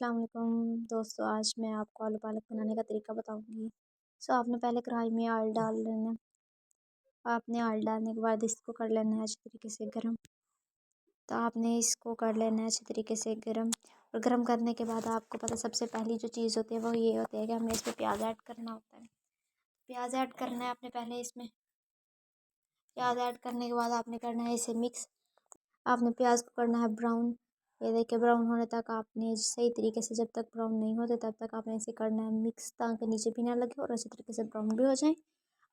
अस्सलाम वालेकुम दोस्तों, आज मैं आपको आलू पालक बनाने का तरीका बताऊंगी। आपने पहले कढ़ाई में ऑयल डाल लेना। आपने ऑयल डालने के बाद इसको कर लेना है अच्छे तरीके से गर्म। तो आपने इसको कर लेना है अच्छे तरीके से गर्म। और गर्म करने के बाद आपको पता सबसे पहली जो चीज़ होती है वो ये होती है कि हमने इसमें प्याज ऐड करना होता है। प्याज ऐड करना है आपने पहले इसमें। प्याज ऐड करने के बाद आपने करना है इसे मिक्स। आपने प्याज को करना है ब्राउन। ये देखिए ब्राउन होने तक आपने सही तरीके से, जब तक ब्राउन नहीं होते तब तक आपने इसे करना है मिक्स, ताकि नीचे भी ना लगे और अच्छे तरीके से ब्राउन भी हो जाए।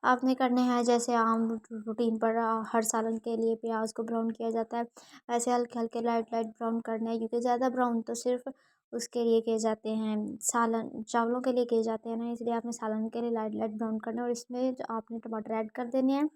आपने करने हैं जैसे आम रूटीन पर हर सालन के लिए प्याज को ब्राउन किया जाता है, ऐसे हल्के हल्के लाइट लाइट ब्राउन करना है, क्योंकि ज़्यादा ब्राउन तो सिर्फ उसके लिए किए जाते हैं, सालन चावलों के लिए किए जाते हैं ना, इसलिए आपने सालन के लिए लाइट लाइट ब्राउन करना है। और इसमें जो आपने टमाटर ऐड कर देने हैं,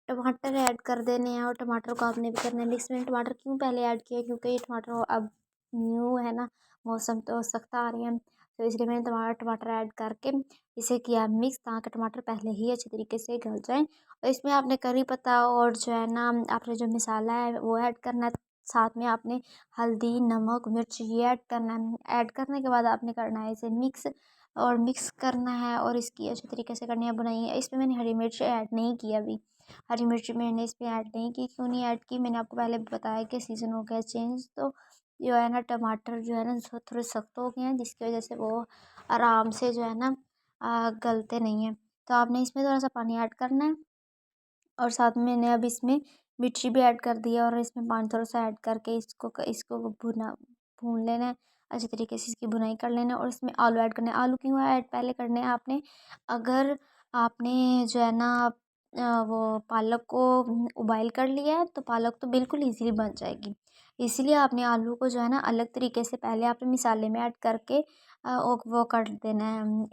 टमाटर ऐड कर देने हैं और टमाटर को आपने भी करना है मिक्स में। टमाटर क्यों पहले ऐड किया, क्योंकि ये टमाटर अब न्यू है ना, मौसम तो सख्त आ रही है, तो इसलिए मैंने टमाटर ऐड करके इसे किया मिक्स, ताकि टमाटर पहले ही अच्छे तरीके से गल जाए। और इसमें आपने करी पत्ता और जो है ना आपने जो मसाला है वो ऐड करना है। साथ में आपने हल्दी नमक मिर्च ये ऐड करना है। ऐड करने के बाद आपने करना है इसे मिक्स, और मिक्स करना है और इसकी अच्छे तरीके से करनी है बुनाई। इसमें मैंने हरी मिर्च ऐड नहीं की अभी। हरी मिर्च मैंने इसमें ऐड नहीं की। क्यों नहीं ऐड की, मैंने आपको पहले बताया कि सीज़न हो गया चेंज, तो जो है ना टमाटर जो है ना थोड़े सख्त हो गए हैं, जिसकी वजह से वो आराम से जो है ना गलते नहीं हैं। तो आपने इसमें थोड़ा सा पानी ऐड करना है और साथ में मैंने अब इसमें मिर्ची भी ऐड कर दी है, और इसमें पानी थोड़ा सा ऐड करके इसको भून लेना है अच्छी तरीके से, इसकी भुनाई कर लेना है। और इसमें आलू ऐड करने हैं। आलू क्यों ऐड पहले करने हैं आपने, अगर आपने जो है ना वो पालक को उबाइल कर लिया है तो पालक तो बिल्कुल इजीली बन जाएगी, इसलिए आपने आलू को जो है ना अलग तरीके से पहले आपने मिसाले में ऐड करके वो कर देना है,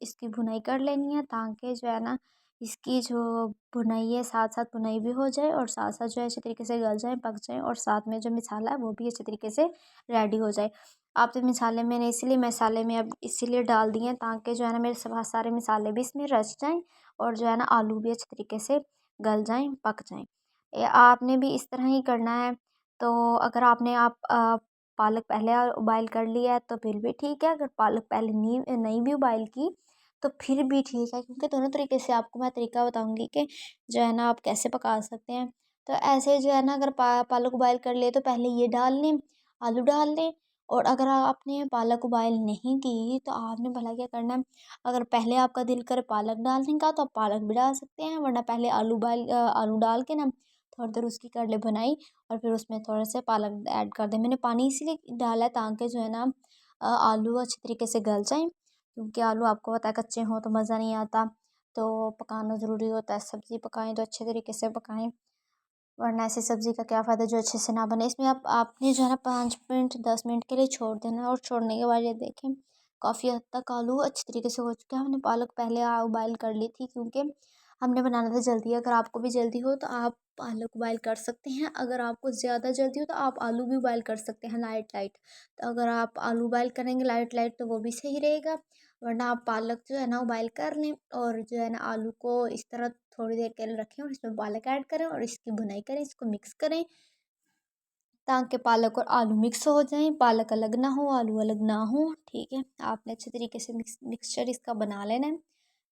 इसकी भुनाई कर लेनी है, ताकि जो है ना इसकी जो भुनाई है साथ साथ भुनाई भी हो जाए और साथ साथ जो है अच्छे तरीके से गल जाए पक जाए, और साथ में जो मसाला है वो भी अच्छे तरीके से रेडी हो जाए। आप तो मसाले में अब इसीलिए डाल दिए हैं, ताकि जो है ना मेरे सारे मसाले भी इसमें रच जाएं और जो है ना आलू भी अच्छे तरीके से गल जाएं पक जाएं। आपने भी इस तरह ही करना है। तो अगर पालक पहले उबाइल कर लिया है तो फिर भी ठीक है, अगर पालक पहले नहीं नहीं भी उबाइल की तो फिर भी ठीक है, क्योंकि दोनों तरीके से आपको मैं तरीका बताऊंगी कि जो है ना आप कैसे पका सकते हैं। तो ऐसे जो है ना, अगर पालक उबाइल कर लिए तो पहले ये डाल लें, आलू डाल लें। और अगर आपने पालक उबाइल नहीं की तो आपने भला क्या करना है, अगर पहले आपका दिल करे पालक डालने का तो आप पालक भी डाल सकते हैं, वरना पहले आलू डाल के ना थोड़ी देर उसकी कर ले बनाई, और फिर उसमें थोड़े से पालक ऐड कर दें। मैंने पानी इसीलिए डाला है ताकि जो है ना आलू अच्छे तरीके से गल जाएं, क्योंकि आलू आपको पता है कच्चे हों तो मज़ा नहीं आता, तो पकाना ज़रूरी होता है। सब्ज़ी पकाएं तो अच्छे तरीके से पकाएं, वरना ऐसी सब्ज़ी का क्या फ़ायदा जो अच्छे से ना बने। इसमें आपने जो है ना 5 मिनट 10 मिनट के लिए छोड़ देना है, और छोड़ने के बाद ये देखें काफ़ी हद तक आलू अच्छी तरीके से हो चुके हैं। हमने पालक पहले उबाइल कर ली थी, क्योंकि हमने बनाना था जल्दी। अगर आपको भी जल्दी हो तो आप पालक उबाइल कर सकते हैं, अगर आपको ज़्यादा जल्दी हो तो आप आलू भी उबाइल कर सकते हैं लाइट लाइट। तो अगर आप आलू उबाइल करेंगे लाइट लाइट तो वो भी सही रहेगा, वरना आप पालक जो है ना उबाइल कर लें, और जो है ना आलू को इस तरह थोड़ी देर के लिए रखें और इसमें पालक ऐड करें और इसकी भुनाई करें, इसको मिक्स करें, ताकि पालक और आलू मिक्स हो जाएं, पालक अलग ना हो आलू अलग ना हो। ठीक है, आपने अच्छे तरीके से मिक्सचर इसका बना लेना है।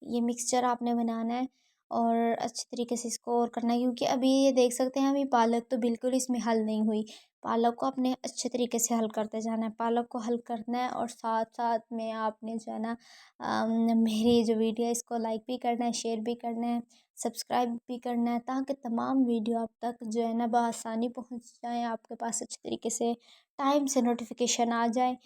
ये मिक्सचर आपने बनाना है और अच्छे तरीके से इसको और करना है, क्योंकि अभी ये देख सकते हैं अभी पालक तो बिल्कुल इसमें हल नहीं हुई। पालक को आपने अच्छे तरीके से हल करते जाना है, पालक को हल करना है, और साथ साथ में आपने जो है ना मेरी जो वीडियो है इसको लाइक भी करना है, शेयर भी करना है, सब्सक्राइब भी करना है, ताकि तमाम वीडियो आप तक जो है ना बआसानी पहुंच जाए, आपके पास अच्छे तरीके से टाइम से नोटिफिकेशन आ जाए।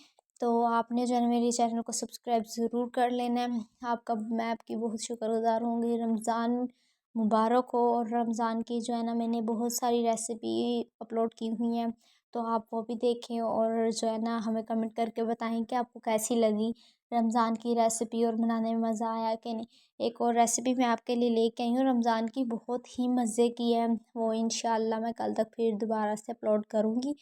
तो आपने जो है ना मेरे चैनल को सब्सक्राइब ज़रूर कर लेना है। मैं आपकी बहुत शुक्रगुज़ार होंगी। रमज़ान मुबारक हो, और रमज़ान की जो है ना मैंने बहुत सारी रेसिपी अपलोड की हुई हैं, तो आप वो भी देखें और जो है ना हमें कमेंट करके बताएं कि आपको कैसी लगी रमज़ान की रेसिपी, और बनाने में मज़ा आया कि नहीं। एक और रेसिपी मैं आपके लिए लेके आई हूँ रमज़ान की, बहुत ही मज़े की है, वो इंशाल्लाह मैं कल तक फिर दोबारा से अपलोड करूँगी।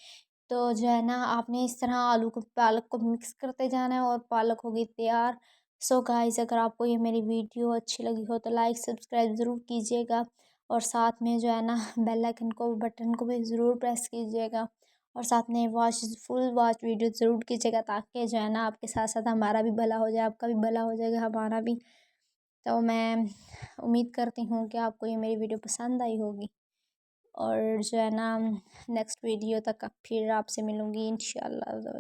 तो जो है ना आपने इस तरह आलू को पालक को मिक्स करते जाना है और पालक होगी तैयार। सो गाइस, अगर आपको ये मेरी वीडियो अच्छी लगी हो तो लाइक सब्सक्राइब ज़रूर कीजिएगा, और साथ में जो है ना बेल आइकन को बटन को भी ज़रूर प्रेस कीजिएगा, और साथ में फुल वॉच वीडियो ज़रूर कीजिएगा, ताकि जो है ना आपके साथ साथ हमारा भी भला हो जाए, आपका भी भला हो जाएगा, हमारा भी। तो मैं उम्मीद करती हूँ कि आपको ये मेरी वीडियो पसंद आई होगी, और जो है ना नेक्स्ट वीडियो तक फिर आपसे मिलूँगी इंशाअल्लाह।